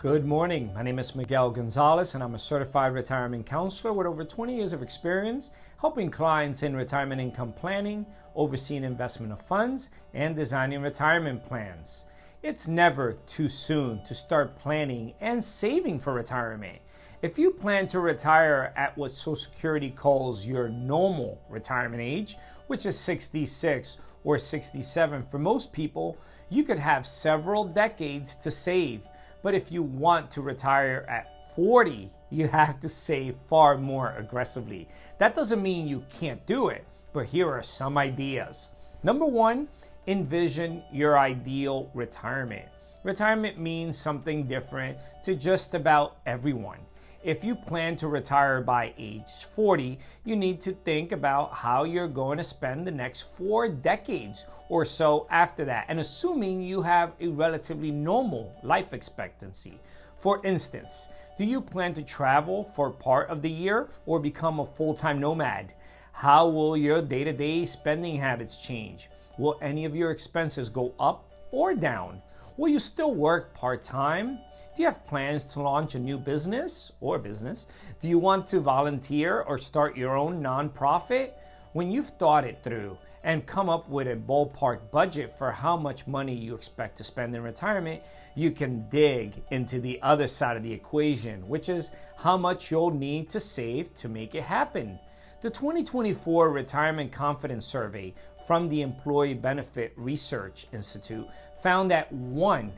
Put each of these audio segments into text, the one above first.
Good morning. My name is Miguel Gonzalez, and I'm a certified retirement counselor with over 20 years of experience helping clients in retirement income planning, overseeing investment of funds, and designing retirement plans. It's never too soon to start planning and saving for retirement. If you plan to retire at what Social Security calls your normal retirement age, which is 66 or 67 for most people, you could have several decades to save. But if you want to retire at 40, you have to save far more aggressively. That doesn't mean you can't do it, but here are some ideas. Number one, envision your ideal retirement. Retirement means something different to just about everyone. If you plan to retire by age 40, you need to think about how you're going to spend the next 4 decades or so after that, and assuming you have a relatively normal life expectancy. For instance, do you plan to travel for part of the year or become a full-time nomad? How will your day-to-day spending habits change? Will any of your expenses go up or down? Will you still work part-time? Do you have plans to launch a new business or business? Do you want to volunteer or start your own nonprofit? When you've thought it through and come up with a ballpark budget for how much money you expect to spend in retirement, you can dig into the other side of the equation, which is how much you'll need to save to make it happen. The 2024 Retirement Confidence Survey from the Employee Benefit Research Institute found that 1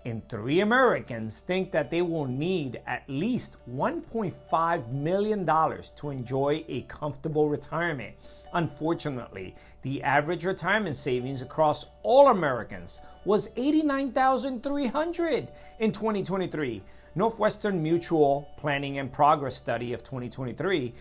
in 3 Americans think that they will need at least $1.5 million to enjoy a comfortable retirement. Unfortunately, the average retirement savings across all Americans was $89,300 in 2023. Northwestern Mutual Planning and Progress Study of 2023,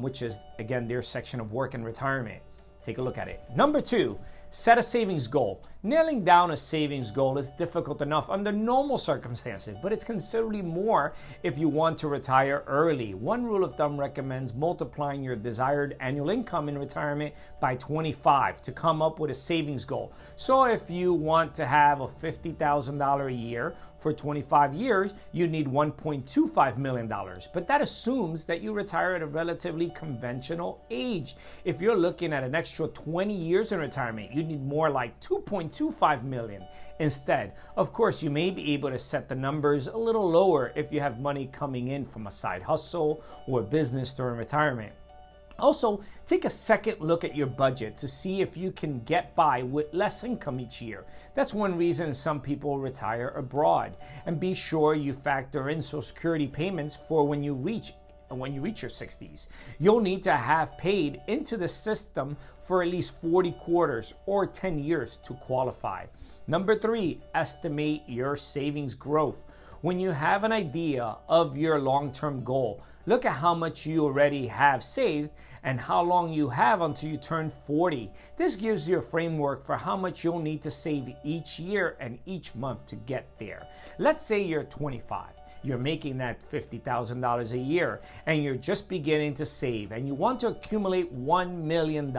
which is, again, their section of work and retirement. Take a look at it. Number 2, set a savings goal. Nailing down a savings goal is difficult enough under normal circumstances, but it's considerably more if you want to retire early. One rule of thumb recommends multiplying your desired annual income in retirement by 25 to come up with a savings goal. So if you want to have a $50,000 a year for 25 years, you need $1.25 million. But that assumes that you retire at a relatively conventional age. If you're looking at an extra 20 years in retirement, you need more like $2.25 million instead. Of course, you may be able to set the numbers a little lower if you have money coming in from a side hustle or business during retirement. Also, take a second look at your budget to see if you can get by with less income each year. That's one reason some people retire abroad. And be sure you factor in Social Security payments for when you reach your 60s. You'll need to have paid into the system for at least 40 quarters or 10 years to qualify. Number 3, estimate your savings growth. When you have an idea of your long-term goal, look at how much you already have saved and how long you have until you turn 40. This gives you a framework for how much you'll need to save each year and each month to get there. Let's say you're 25. You're making that $50,000 a year and you're just beginning to save and you want to accumulate $1 million.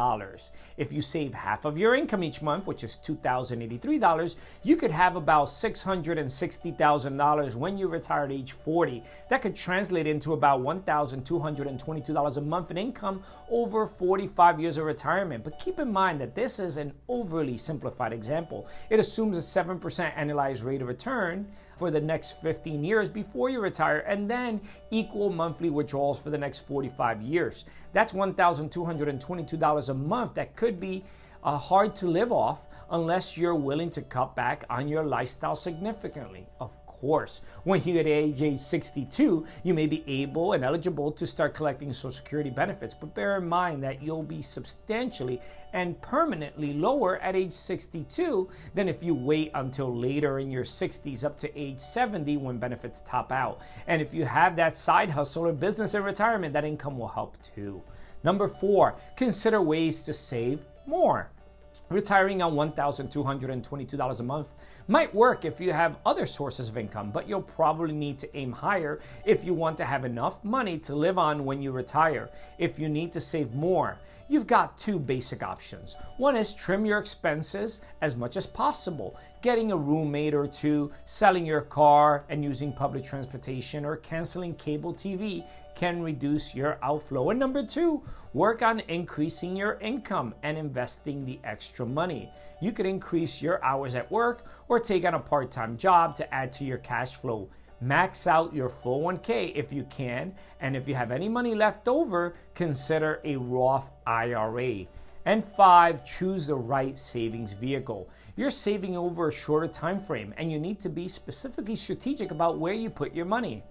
If you save half of your income each month, which is $2,083, you could have about $660,000 when you retire at age 40. That could translate into about $1,222 a month in income over 45 years of retirement. But keep in mind that this is an overly simplified example. It assumes a 7% annualized rate of return for the next 15 years before you retire, and then equal monthly withdrawals for the next 45 years. That's $1,222 a month that could be hard to live off unless you're willing to cut back on your lifestyle significantly. Of course, when you get to age 62, you may be able and eligible to start collecting Social Security benefits, but bear in mind that you'll be substantially and permanently lower at age 62 than if you wait until later in your 60s up to age 70 when benefits top out. And if you have that side hustle or business in retirement, that income will help too. Number 4, consider ways to save more. Retiring on $1,222 a month might work if you have other sources of income, but you'll probably need to aim higher if you want to have enough money to live on when you retire. If you need to save more, you've got two basic options. One is trim your expenses as much as possible. Getting a roommate or two, selling your car and using public transportation, or canceling cable TV can reduce your outflow. And number two, work on increasing your income and investing the extra money. You could increase your hours at work or take on a part-time job to add to your cash flow. Max out your 401k if you can, and if you have any money left over, consider a Roth IRA. And 5, choose the right savings vehicle. You're saving over a shorter time frame, and you need to be specifically strategic about where you put your money.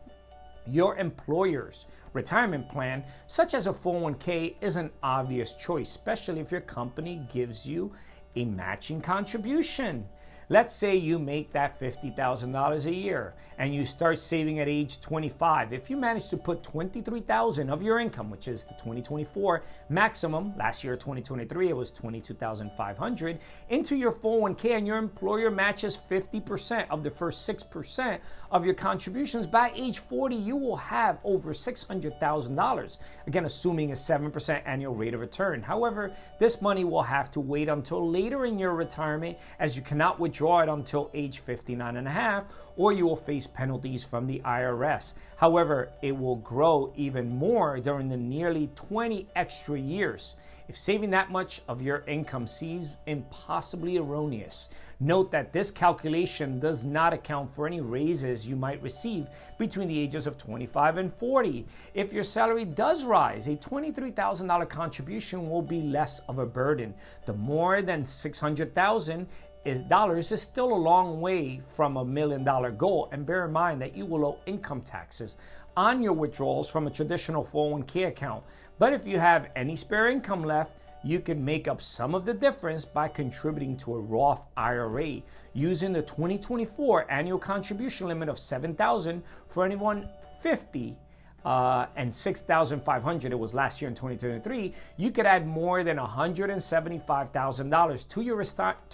Your employer's retirement plan, such as a 401k, is an obvious choice, especially if your company gives you a matching contribution. Let's say you make that $50,000 a year and you start saving at age 25. If you manage to put $23,000 of your income, which is the 2024 maximum, last year 2023 it was $22,500, into your 401k, and your employer matches 50% of the first 6% of your contributions, by age 40 you will have over $600,000, again assuming a 7% annual rate of return. However, this money will have to wait until later in your retirement, as you cannot withdraw it until age 59 and a half, or you will face penalties from the IRS. However, it will grow even more during the nearly 20 extra years. If saving that much of your income seems impossibly erroneous, note that this calculation does not account for any raises you might receive between the ages of 25 and 40. If your salary does rise, a $23,000 contribution will be less of a burden. The more than $600,000 is still a long way from $1 million goal, and bear in mind that you will owe income taxes on your withdrawals from a traditional 401k account. But if you have any spare income left, you can make up some of the difference by contributing to a Roth IRA using the 2024 annual contribution limit of $7,000 for anyone 50 and $6,500 it was last year in 2023. You could add more than $175,000 to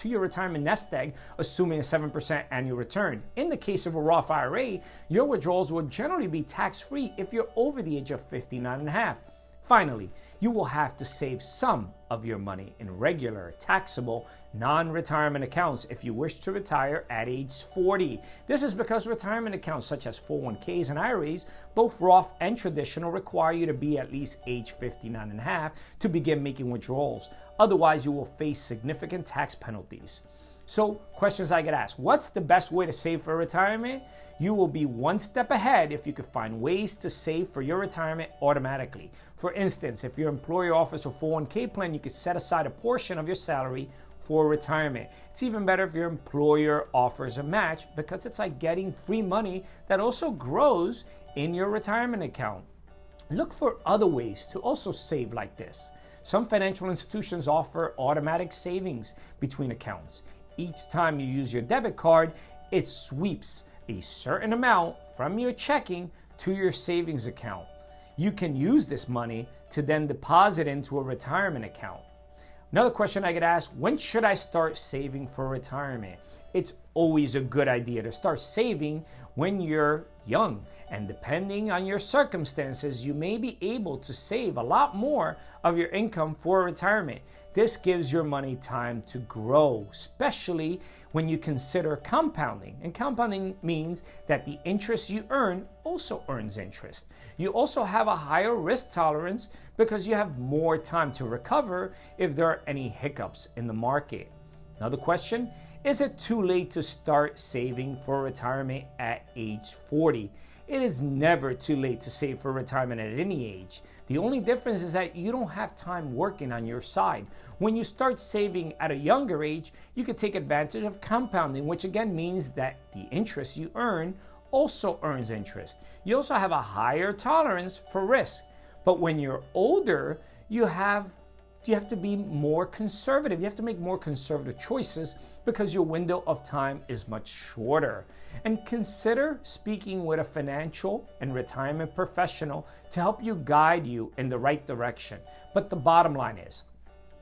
your retirement nest egg, assuming a 7% annual return. In the case of a Roth IRA, your withdrawals will generally be tax-free if you're over the age of 59 and a half. Finally, you will have to save some of your money in regular, taxable, non-retirement accounts if you wish to retire at age 40. This is because retirement accounts such as 401ks and IRAs, both Roth and traditional, require you to be at least age 59 and a half to begin making withdrawals. Otherwise, you will face significant tax penalties. So, questions I get asked: what's the best way to save for retirement? You will be one step ahead if you could find ways to save for your retirement automatically. For instance, if your employer offers a 401k plan, you could set aside a portion of your salary for retirement. It's even better if your employer offers a match, because it's like getting free money that also grows in your retirement account. Look for other ways to also save like this. Some financial institutions offer automatic savings between accounts. Each time you use your debit card, it sweeps a certain amount from your checking to your savings account. You can use this money to then deposit into a retirement account. Another question I get asked: when should I start saving for retirement? It's always a good idea to start saving when you're young, and depending on your circumstances, you may be able to save a lot more of your income for retirement. This gives your money time to grow, especially when you consider compounding. And compounding means that the interest you earn also earns interest. You also have a higher risk tolerance because you have more time to recover if there are any hiccups in the market. Another question: is it too late to start saving for retirement at age 40? It is never too late to save for retirement at any age. The only difference is that you don't have time working on your side. When you start saving at a younger age, you can take advantage of compounding, which again means that the interest you earn also earns interest. You also have a higher tolerance for risk. But when you're older, you have to be more conservative. You have to make more conservative choices because your window of time is much shorter. And consider speaking with a financial and retirement professional to help you guide you in the right direction. But the bottom line is,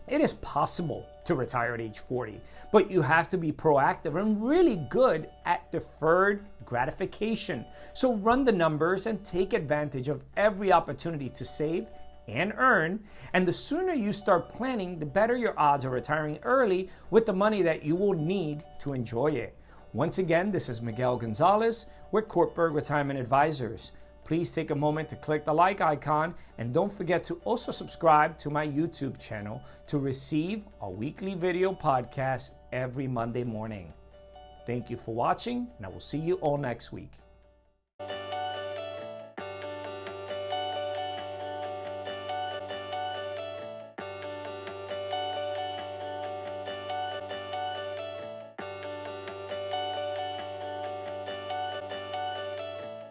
it is possible to retire at age 40. But you have to be proactive and really good at deferred gratification. So run the numbers and take advantage of every opportunity to save and earn. And the sooner you start planning, the better your odds of retiring early with the money that you will need to enjoy it. Once again, this is Miguel Gonzalez with Cortburg Retirement Advisors. Please take a moment to click the like icon and don't forget to also subscribe to my YouTube channel to receive a weekly video podcast every Monday morning. Thank you for watching, and I will see you all next week.